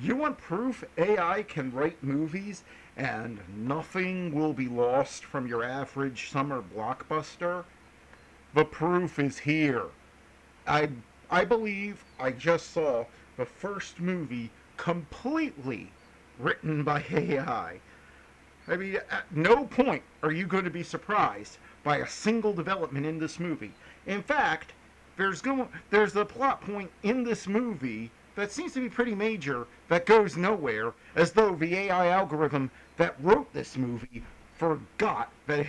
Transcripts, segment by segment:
You want proof AI can write movies and nothing will be lost from your average summer blockbuster? The proof is here. I I believe I just saw the first movie completely written by AI. I mean, at no point are you going to be surprised by a single development in this movie. In fact, there's a plot point in this movie that seems to be pretty major that goes nowhere, as though the AI algorithm that wrote this movie forgot that it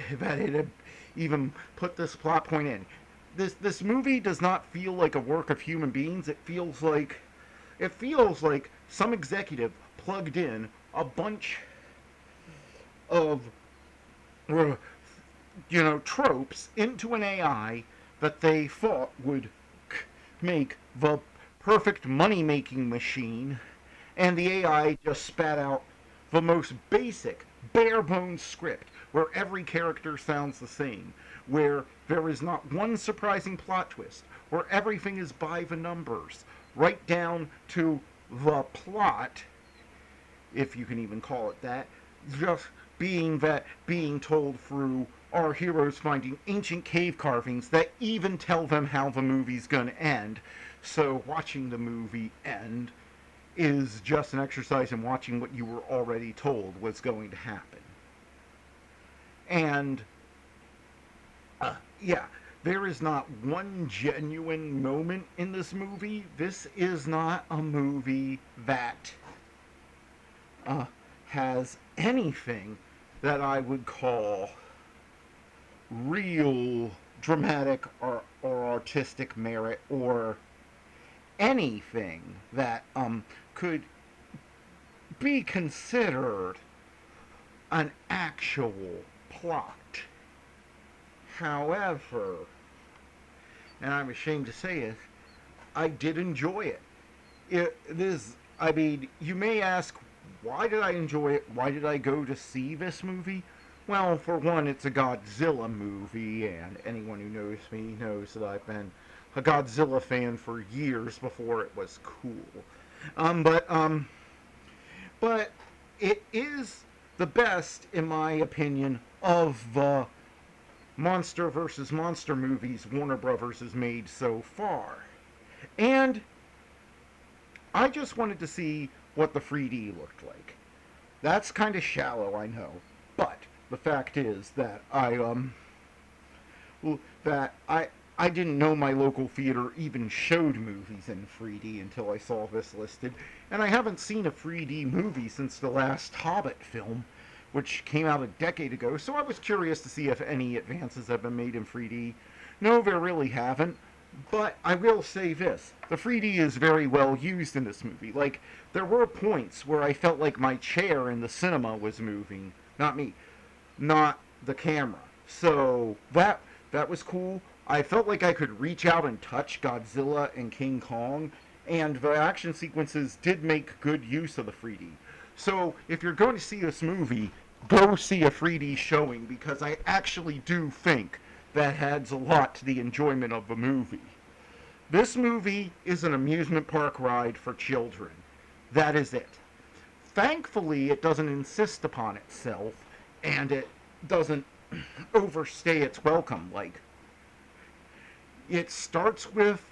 had even put this plot point in. This movie does not feel like a work of human beings. It feels like some executive plugged in a bunch of tropes into an AI that they thought would make the perfect money making machine, and the AI just spat out the most basic, bare bones script where every character sounds the same, where there is not one surprising plot twist, where everything is by the numbers, right down to the plot, if you can even call it that, just being told through our heroes finding ancient cave carvings that even tell them how the movie's gonna end. So watching the movie end is just an exercise in watching what you were already told was going to happen. And yeah, there is not one genuine moment in this movie. This is not a movie that uh, has anything that I would call real dramatic or artistic merit, or anything that could be considered an actual plot. However, and I'm ashamed to say it, I did enjoy it. It is, I mean, you may ask, why did I enjoy it? Why did I go to see this movie? Well, for one, it's a Godzilla movie, and anyone who knows me knows that I've been a Godzilla fan for years before it was cool. Um, but um, but it is the best, in my opinion, of the monster versus monster movies Warner Brothers has made so far. And I just wanted to see what the 3D looked like. That's kind of shallow, I know, but the fact is that I didn't know my local theater even showed movies in 3D until I saw this listed, and I haven't seen a 3D movie since the last Hobbit film, which came out a decade ago, so I was curious to see if any advances have been made in 3D. No, there really haven't. But I will say this, the 3D is very well used in this movie. Like, there were points where I felt like my chair in the cinema was moving. Not me. Not the camera. So that was cool. I felt like I could reach out and touch Godzilla and King Kong, and the action sequences did make good use of the 3D. So if you're going to see this movie, go see a 3D showing, because I actually do think that adds a lot to the enjoyment of the movie. This movie is an amusement park ride for children. That is it. Thankfully, it doesn't insist upon itself, and it doesn't overstay its welcome. Like, it starts with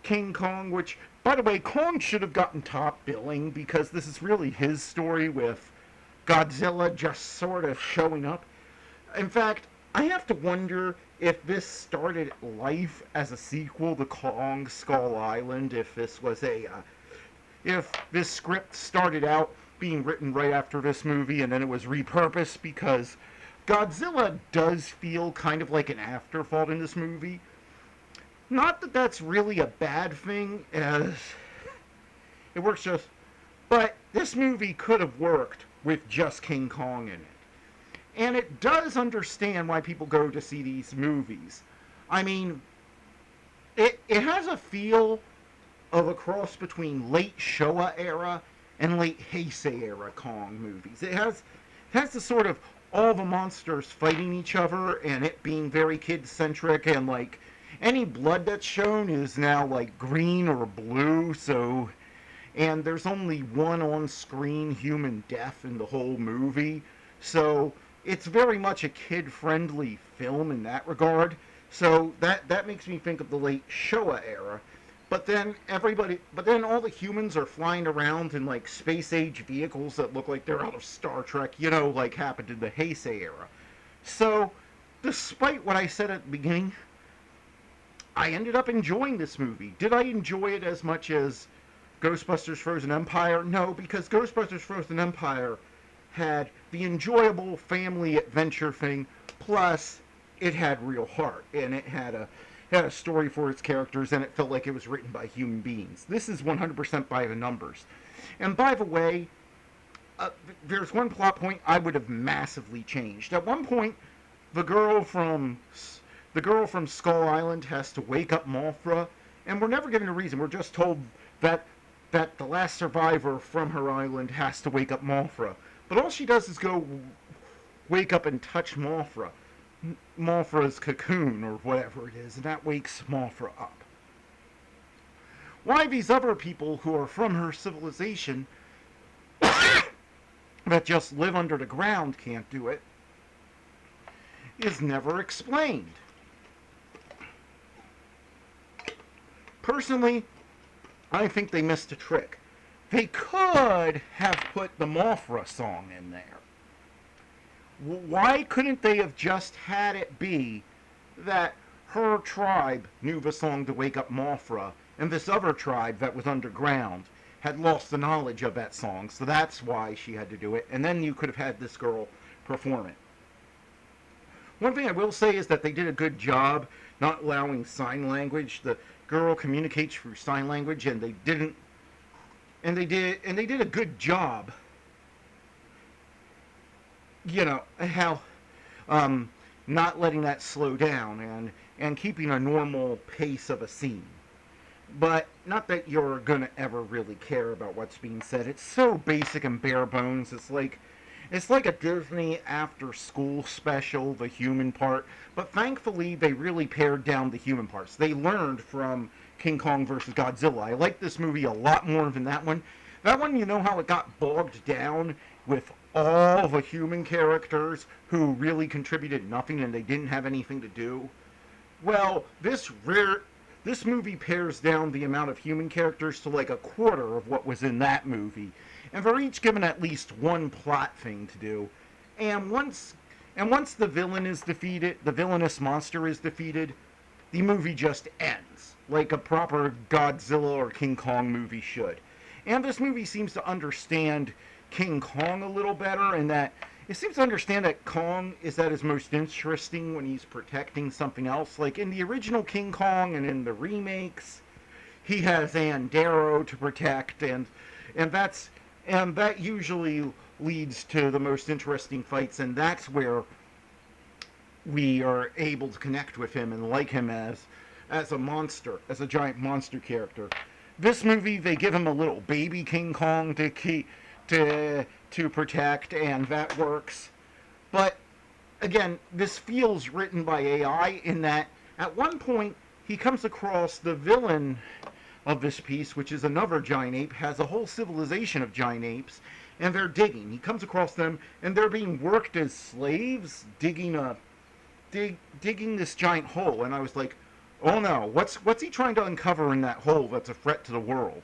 King Kong, which, by the way, Kong should have gotten top billing because this is really his story, with Godzilla just sort of showing up. In fact, I have to wonder if this started life as a sequel to Kong Skull Island, if this script started out being written right after this movie and then it was repurposed, because Godzilla does feel kind of like an afterthought in this movie. Not that that's really a bad thing, as it works just. But this movie could have worked with just King Kong in it. And it does understand why people go to see these movies. I mean, it has a feel of a cross between late Showa era and late Heisei era Kong movies. It has the sort of all the monsters fighting each other and it being very kid centric, and like any blood that's shown is now like green or blue, so and there's only one on-screen human death in the whole movie. So it's very much a kid-friendly film in that regard. So that makes me think of the late Showa era. But then all the humans are flying around in like space age vehicles that look like they're out of Star Trek, like happened in the Heisei era. So, despite what I said at the beginning, I ended up enjoying this movie. Did I enjoy it as much as Ghostbusters Frozen Empire? No, because Ghostbusters Frozen Empire had the enjoyable family adventure thing, plus it had real heart, and it had a story for its characters, and it felt like it was written by human beings. This is 100% by the numbers. And by the way, there's one plot point I would have massively changed. At one point, the girl from the girl from Skull Island has to wake up Mothra, and we're never given a reason. We're just told that the last survivor from her island has to wake up Mothra. But all she does is go wake up and touch Mothra's cocoon or whatever it is, and that wakes Mothra up. Why these other people who are from her civilization that just live under the ground can't do it is never explained. Personally, I think they missed a trick. They could have put the Mothra song in there. Why couldn't they have just had it be that her tribe knew the song to wake up Mothra, and this other tribe that was underground had lost the knowledge of that song, so that's why she had to do it, and then you could have had this girl perform it. One thing I will say is that they did a good job not allowing sign language. The girl communicates through sign language, and they did a good job. How not letting that slow down and keeping a normal pace of a scene. But not that you're gonna ever really care about what's being said. It's so basic and bare bones. It's like a Disney after-school special, the human part. But thankfully, they really pared down the human parts. They learned from King Kong vs. Godzilla. I like this movie a lot more than that one. That one, you know how it got bogged down with all the human characters who really contributed nothing and they didn't have anything to do? Well, this movie pares down the amount of human characters to like a quarter of what was in that movie. And they're each given at least one plot thing to do. And once the villain is defeated, the villainous monster is defeated, the movie just ends, like a proper Godzilla or King Kong movie should. And this movie seems to understand King Kong a little better, and that it seems to understand that Kong is at his most interesting when he's protecting something else. Like in the original King Kong and in the remakes, he has Ann Darrow to protect, and that usually leads to the most interesting fights, and that's where we are able to connect with him and like him as a monster, as a giant monster character. This movie, they give him a little baby King Kong to protect, and that works. But again, this feels written by AI in that at one point he comes across the villain of this piece, which is another giant ape, has a whole civilization of giant apes, and they're digging. He comes across them, and they're being worked as slaves, digging this giant hole. And I was like, oh no, what's he trying to uncover in that hole that's a threat to the world?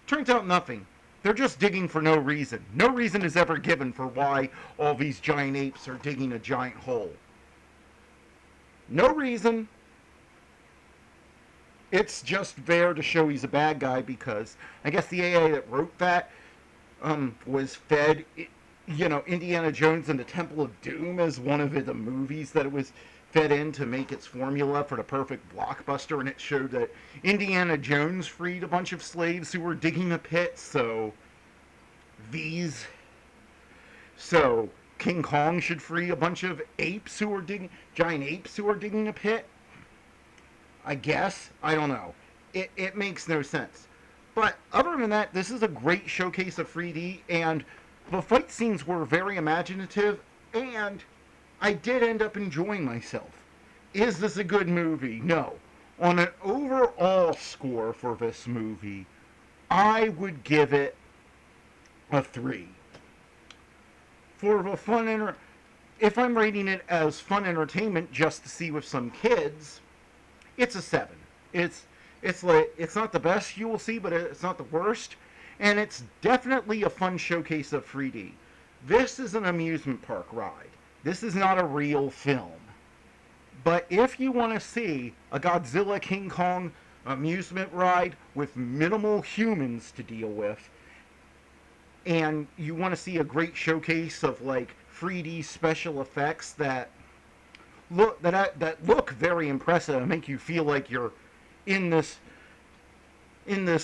Turns out nothing. They're just digging for no reason. No reason is ever given for why all these giant apes are digging a giant hole. No reason. It's just there to show he's a bad guy because I guess the AI that wrote that was fed, Indiana Jones and the Temple of Doom as one of the movies that it was fed in to make its formula for the perfect blockbuster, and it showed that Indiana Jones freed a bunch of slaves who were digging a pit, so King Kong should free a bunch of giant apes who are digging a pit? I guess. I don't know. It makes no sense. But other than that, this is a great showcase of 3D, and the fight scenes were very imaginative, and I did end up enjoying myself. Is this a good movie? No. On an overall score for this movie, I would give it a 3. For the if I'm rating it as fun entertainment just to see with some kids, it's a 7. It's not the best you will see, but it's not the worst, and it's definitely a fun showcase of 3D. This is an amusement park ride. This is not a real film. But if you want to see a Godzilla King Kong amusement ride with minimal humans to deal with, and you want to see a great showcase of like 3D special effects that look very impressive and make you feel like you're in this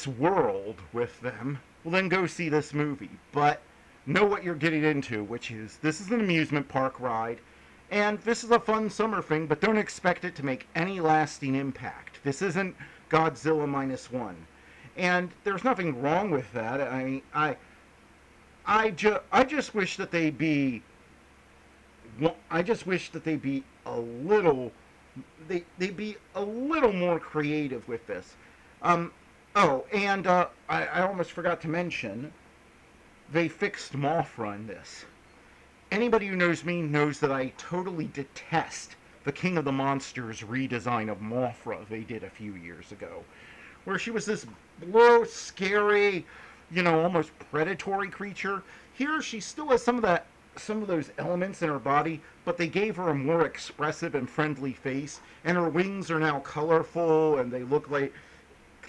world with them, well then go see this movie. But know what you're getting into, which is this is an amusement park ride, and this is a fun summer thing, but don't expect it to make any lasting impact. This isn't Godzilla minus one. And there's nothing wrong with that. I mean, I just wish that they be I just wish that they be a little they be a little more creative with this. Oh, and I almost forgot to mention they fixed Mothra in this. Anybody who knows me knows that I totally detest the King of the Monsters redesign of Mothra they did a few years ago, where she was this blue, scary, almost predatory creature. Here, she still has some of those elements in her body, but they gave her a more expressive and friendly face, and her wings are now colorful, and they look like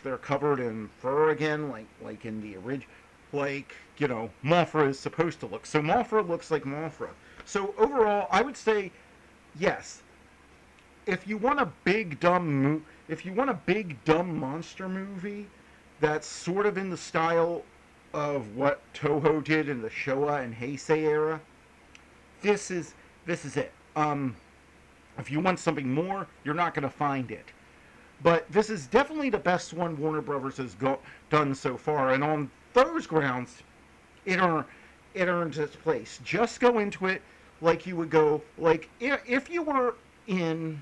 they're covered in fur again, like in the original, Mothra is supposed to look. So Mothra looks like Mothra. So overall, I would say yes. If you want a big dumb monster movie that's sort of in the style of what Toho did in the Showa and Heisei era, this is it. If you want something more, you're not going to find it. But this is definitely the best one Warner Brothers has done so far, and on those grounds, it earns its place. Just go into it like you would go, like if you were in,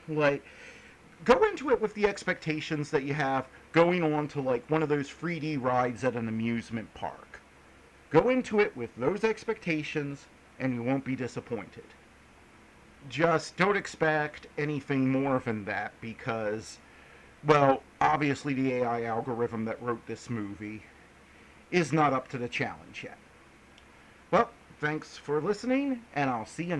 like, go into it with the expectations that you have going on to like one of those 3D rides at an amusement park. Go into it with those expectations, and you won't be disappointed. Just don't expect anything more than that because, well, obviously the AI algorithm that wrote this movie is not up to the challenge yet. Well, thanks for listening, and I'll see you next